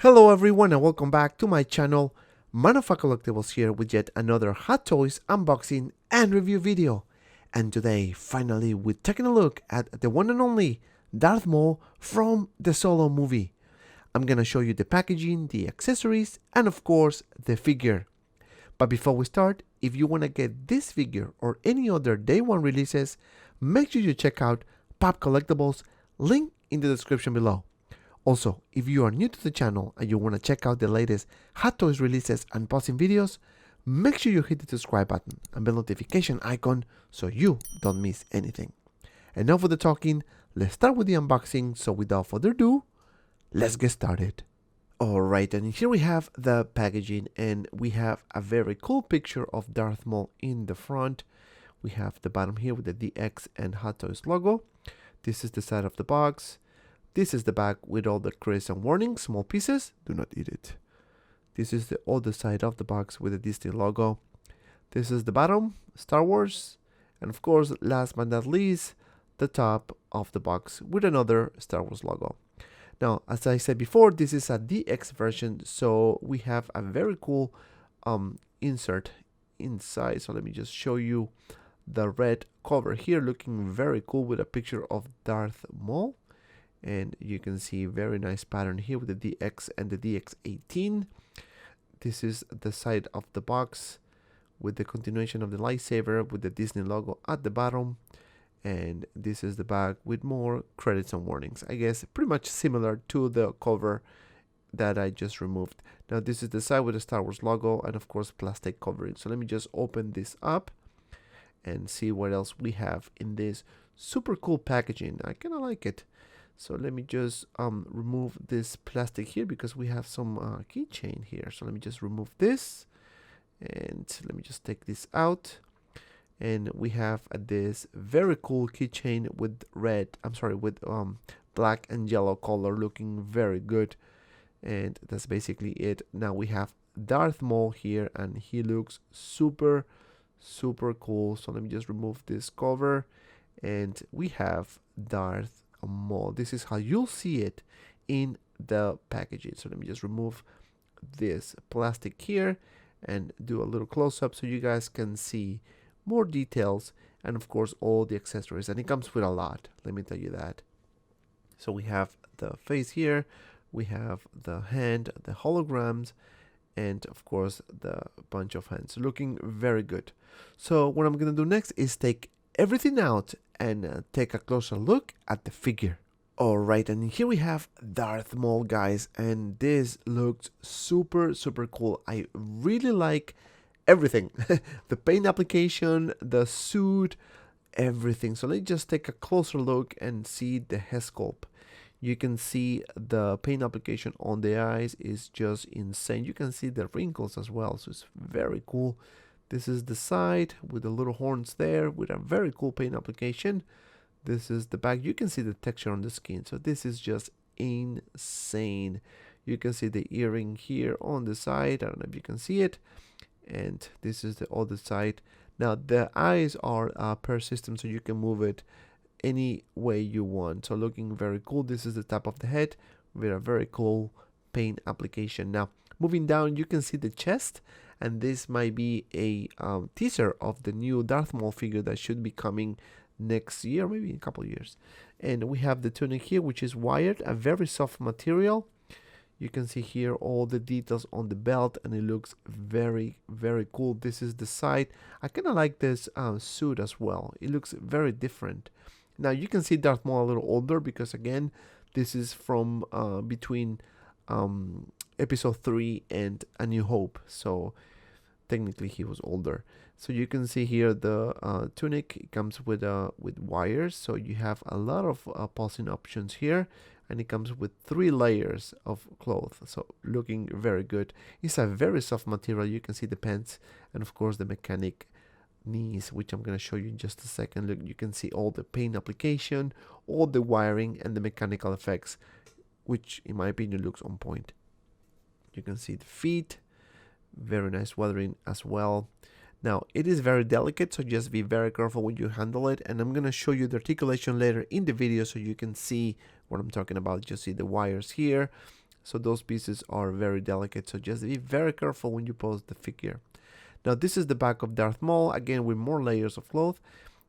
Hello everyone and welcome back to my channel. Manafa Collectibles here with yet another Hot Toys unboxing and review video. And today, finally, we're taking a look at the one and only Darth Maul from the Solo movie. I'm gonna show you the packaging, the accessories, and of course, the figure. But before we start, if you wanna get this figure or any other day one releases, make sure you check out Pop Collectibles, link in the description below. Also, if you are new to the channel and you want to check out the latest Hot Toys releases and posting videos, make sure you hit the subscribe button and the notification icon so you don't miss anything. Enough with the talking, let's start with the unboxing, so without further ado, let's get started. Alright, and here we have the packaging, and we have a very cool picture of Darth Maul in the front. We have the bottom here with the DX and Hot Toys logo. This is the side of the box. This is the back with all the credits and warnings, small pieces, do not eat it. This is the other side of the box with the Disney logo. This is the bottom, Star Wars, and of course, last but not least, the top of the box with another Star Wars logo. Now, as I said before, this is a DX version, so we have a very cool insert inside. So let me just show you the red cover here, looking very cool with a picture of Darth Maul. And you can see very nice pattern here with the DX and the DX18. This is the side of the box with the continuation of the lightsaber with the Disney logo at the bottom. And this is the back with more credits and warnings. I guess pretty much similar to the cover that I just removed. Now this is the side with the Star Wars logo and of course plastic covering. So let me just open this up and see what else we have in this super cool packaging. I kind of like it. So let me just remove this plastic here because we have some keychain here. So let me just remove this and let me just take this out. And we have this very cool keychain with black and yellow color, looking very good. And that's basically it. Now we have Darth Maul here and he looks super cool. So let me just remove this cover and we have Darth Maul. This is how you'll see it in the packaging. So let me just remove this plastic here and do a little close-up so you guys can see more details and of course all the accessories, and it comes with a lot, let me tell you that. So we have the face here, we have the hand, the holograms, and of course the bunch of hands, looking very good. So what I'm gonna do next is take everything out and take a closer look at the figure. Alright, and here we have Darth Maul, guys, and this looks super cool. I really like everything. The paint application, the suit, everything. So let's just take a closer look and see the head sculpt. You can see the paint application on the eyes is just insane. You can see the wrinkles as well, so it's very cool. This is the side with the little horns there with a very cool paint application. This is the back. You can see the texture on the skin. So this is just insane. You can see the earring here on the side. I don't know if you can see it. And this is the other side. Now the eyes are per system, so you can move it any way you want. So looking very cool. This is the top of the head with a very cool paint application. Now moving down, you can see the chest. And this might be a teaser of the new Darth Maul figure that should be coming next year, maybe in a couple of years. And we have the tunic here, which is wired, a very soft material. You can see here all the details on the belt, and it looks very cool. This is the side. I kind of like this suit as well. It looks very different. Now you can see Darth Maul a little older because again, this is from between Episode 3 and A New Hope, so technically he was older. So you can see here the tunic. It comes with wires, so you have a lot of pulsing options here, and it comes with 3 layers of cloth, so looking very good. It's a very soft material. You can see the pants and of course the mechanic knees, which I'm going to show you in just a second. Look, you can see all the paint application, all the wiring, and the mechanical effects, which in my opinion looks on point. You can see the feet, very nice weathering as well. Now it is very delicate, so just be very careful when you handle it, and I'm going to show you the articulation later in the video so you can see what I'm talking about. You see the wires here, so those pieces are very delicate, so just be very careful when you pose the figure. Now this is the back of Darth Maul, again with more layers of cloth.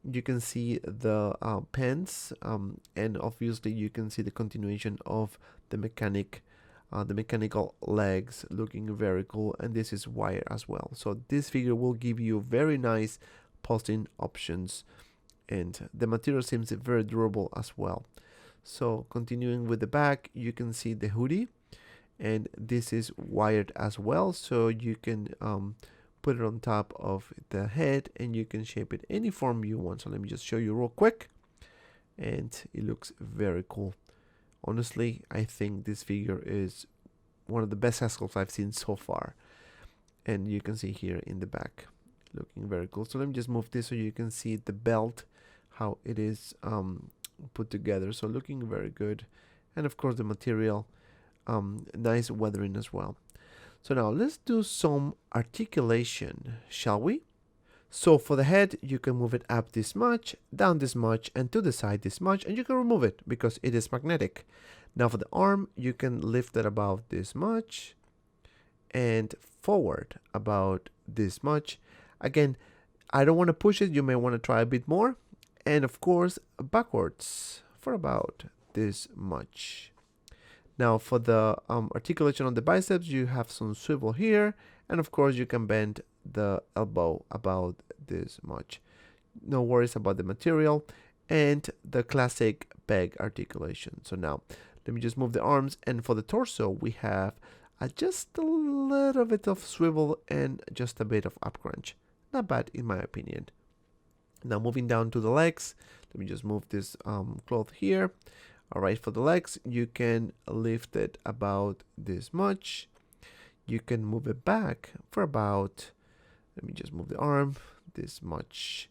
You can see the pants, and obviously you can see the continuation of the mechanical legs, looking very cool, and this is wire as well. So this figure will give you very nice posting options, and the material seems very durable as well. So continuing with the back, you can see the hoodie, and this is wired as well, so you can put it on top of the head and you can shape it any form you want. So let me just show you real quick, and it looks very cool. Honestly, I think this figure is one of the best Haskell's I've seen so far, and you can see here in the back, looking very cool. So let me just move this so you can see the belt, how it is put together, so looking very good. And of course the material, nice weathering as well. So now let's do some articulation, shall we? So for the head, you can move it up this much, down this much, and to the side this much, and you can remove it because it is magnetic. Now for the arm, you can lift it about this much and forward about this much. Again, I don't want to push it, you may want to try a bit more. And of course, backwards for about this much. Now for the articulation on the biceps, you have some swivel here, and of course you can bend the elbow about this much. No worries about the material, and the classic peg articulation. So now let me just move the arms, and for the torso we have just a little bit of swivel and just a bit of up crunch. Not bad in my opinion. Now moving down to the legs, let me just move this cloth here. Alright, for the legs, you can lift it about this much. You can move it back for about, let me just move the arm, this much.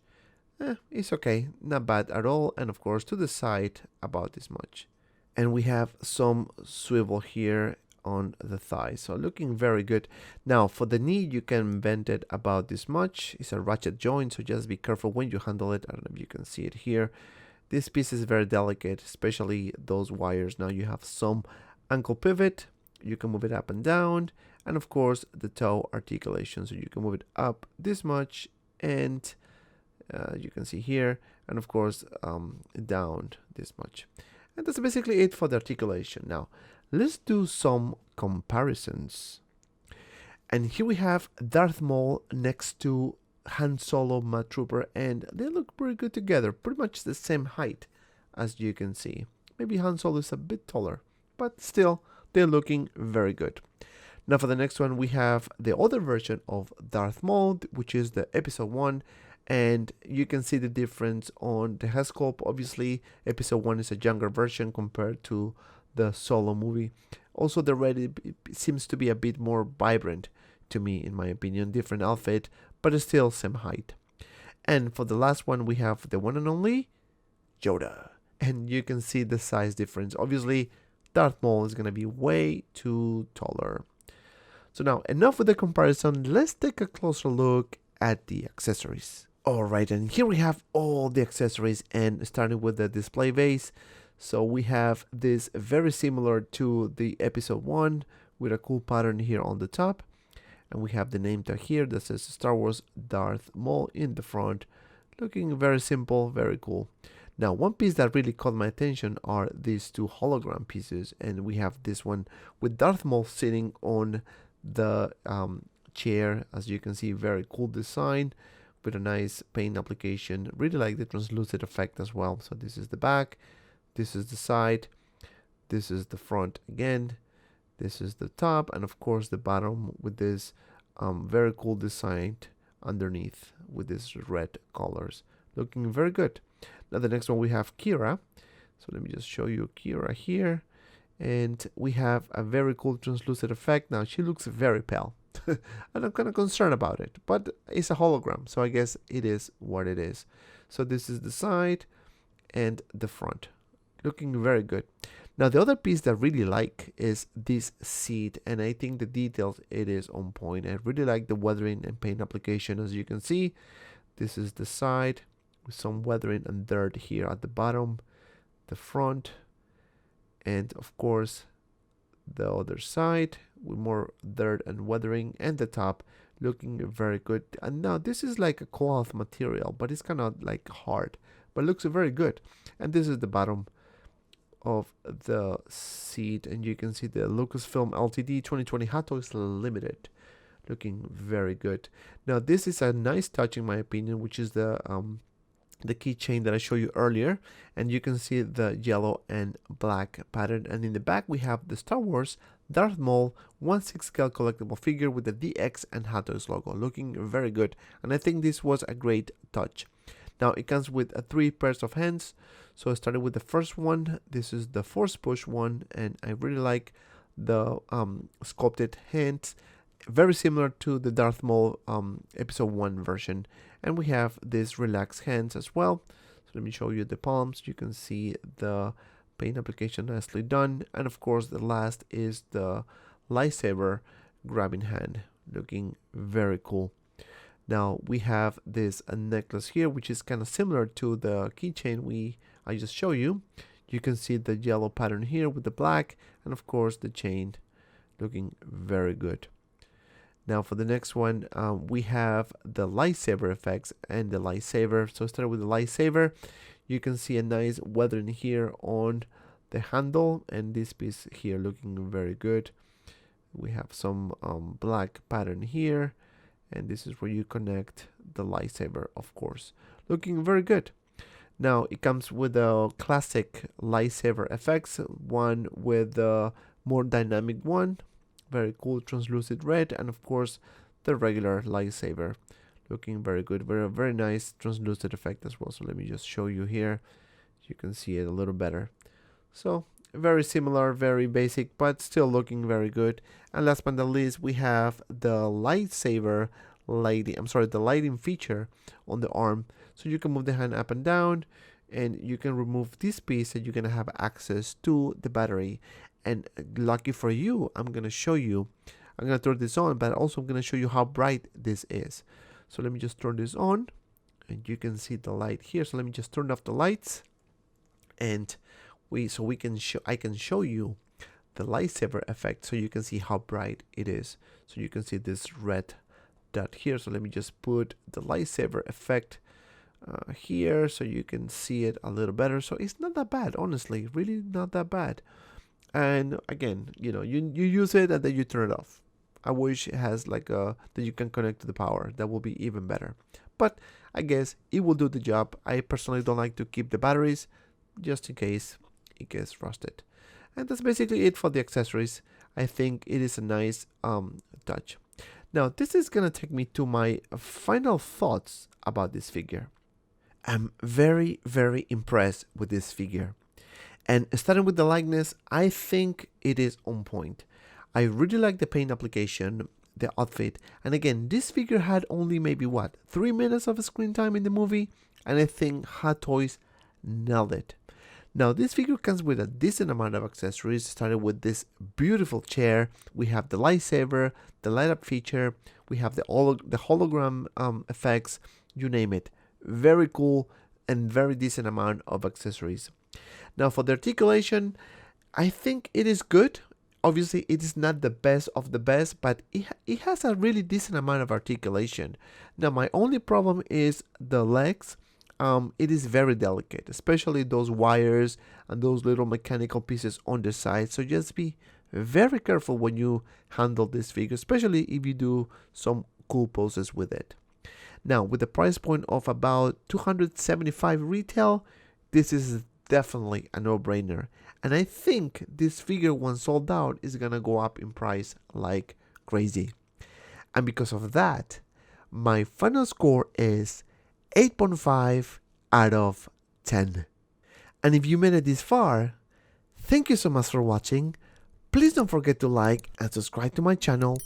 It's okay, not bad at all. And of course to the side, about this much. And we have some swivel here on the thigh, so looking very good. Now for the knee, you can bend it about this much. It's a ratchet joint, so just be careful when you handle it. I don't know if you can see it here. This piece is very delicate, especially those wires. Now you have some ankle pivot, you can move it up and down, and of course the toe articulation, so you can move it up this much, and you can see here, and of course down this much. And that's basically it for the articulation. Now let's do some comparisons. And here we have Darth Maul next to Han Solo, Mad Trooper, and they look pretty good together, pretty much the same height as you can see. Maybe Han Solo is a bit taller, but still they're looking very good. Now for the next one, we have the other version of Darth Maul, which is the episode 1, and you can see the difference on the head sculpt. Obviously episode 1 is a younger version compared to the Solo movie. Also the red seems to be a bit more vibrant to me, in my opinion. Different outfit, but still same height. And for the last one, we have the one and only Yoda, and you can see the size difference. Obviously Darth Maul is going to be way too taller. So now enough with the comparison, let's take a closer look at the accessories. Alright, and here we have all the accessories, and starting with the display base. So we have this very similar to the episode 1 with a cool pattern here on the top. And we have the name tag here that says Star Wars Darth Maul in the front. Looking very simple, very cool. Now one piece that really caught my attention are these two hologram pieces. And we have this one with Darth Maul sitting on the chair. As you can see, very cool design with a nice paint application. Really like the translucent effect as well. So this is the back, this is the side, this is the front again, this is the top, and of course the bottom with this very cool design underneath with these red colors. Looking very good. Now the next one we have Kira. So let me just show you Kira here. And we have a very cool translucent effect. Now she looks very pale. And I'm kind of concerned about it, but it's a hologram, so I guess it is what it is. So this is the side and the front. Looking very good. Now the other piece that I really like is this seat, and I think the details, it is on point. I really like the weathering and paint application. As you can see, this is the side with some weathering and dirt here at the bottom, the front, and of course the other side with more dirt and weathering, and the top looking very good. And now this is like a cloth material, but it's kind of like hard, but looks very good. And this is the bottom of the seat, and you can see the Lucasfilm Ltd 2020 Hot Toys Limited, looking very good. Now this is a nice touch in my opinion, which is the keychain that I showed you earlier, and you can see the yellow and black pattern. And in the back we have the Star Wars Darth Maul 1/6 scale collectible figure with the DX and Hot Toys logo, looking very good, and I think this was a great touch. Now it comes with 3 pairs of hands, so I started with the first one. This is the force push one, and I really like the sculpted hands, very similar to the Darth Maul episode 1 version. And we have these relaxed hands as well. So let me show you the palms. You can see the paint application nicely done, and of course the last is the lightsaber grabbing hand, looking very cool. Now we have this necklace here, which is kind of similar to the keychain I just showed you. You can see the yellow pattern here with the black, and of course the chain, looking very good. Now for the next one, we have the lightsaber effects and the lightsaber. So starting with the lightsaber, you can see a nice weathering here on the handle, and this piece here looking very good. We have some black pattern here, and this is where you connect the lightsaber, of course, looking very good. Now it comes with the classic lightsaber effects, one with the more dynamic one, very cool translucent red, and of course the regular lightsaber, looking very good. Very nice translucent effect as well. So let me just show you here, you can see it a little better. So very similar, very basic, but still looking very good. And last but not least, we have the lightsaber the lighting feature on the arm, so you can move the hand up and down, and you can remove this piece, and you're gonna have access to the battery. And lucky for you, I'm gonna turn this on, but also I'm gonna show you how bright this is. So let me just turn this on, and you can see the light here. So let me just turn off the lights, and I can show you the lightsaber effect, so you can see how bright it is. So you can see this red dot here. So let me just put the lightsaber effect here, so you can see it a little better. So it's not that bad, honestly, really not that bad. And again, you use it and then you turn it off. I wish it has like that you can connect to the power. That will be even better. But I guess it will do the job. I personally don't like to keep the batteries, just in case it gets rusted. And that's basically it for the accessories. I think it is a nice touch. Now this is gonna take me to my final thoughts about this figure. I'm very, very impressed with this figure. And starting with the likeness, I think it is on point. I really like the paint application, the outfit, and again, this figure had only maybe 3 minutes of screen time in the movie, and I think Hot Toys nailed it. Now this figure comes with a decent amount of accessories, starting with this beautiful chair. We have the lightsaber, the light up feature, we have the hologram effects, you name it. Very cool and very decent amount of accessories. Now for the articulation, I think it is good. Obviously it is not the best of the best, but it has a really decent amount of articulation. Now my only problem is the legs. It is very delicate, especially those wires and those little mechanical pieces on the side. So just be very careful when you handle this figure, especially if you do some cool poses with it. Now with the price point of about $275 retail, this is definitely a no-brainer, and I think this figure, once sold out, is gonna go up in price like crazy. And because of that, my final score is 8.5 out of 10. And if you made it this far, thank you so much for watching. Please don't forget to like and subscribe to my channel.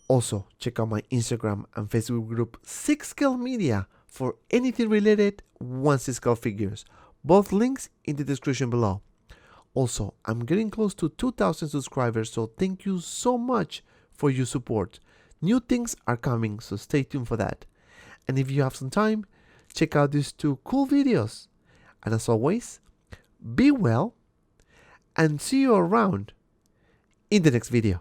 Also, check out my Instagram and Facebook group 6Scale Media for anything related 1/6 figures. Both links in the description below. Also, I'm getting close to 2,000 subscribers, so thank you so much for your support. New things are coming, so stay tuned for that. And if you have some time, check out these 2 cool videos. And as always, be well and see you around in the next video.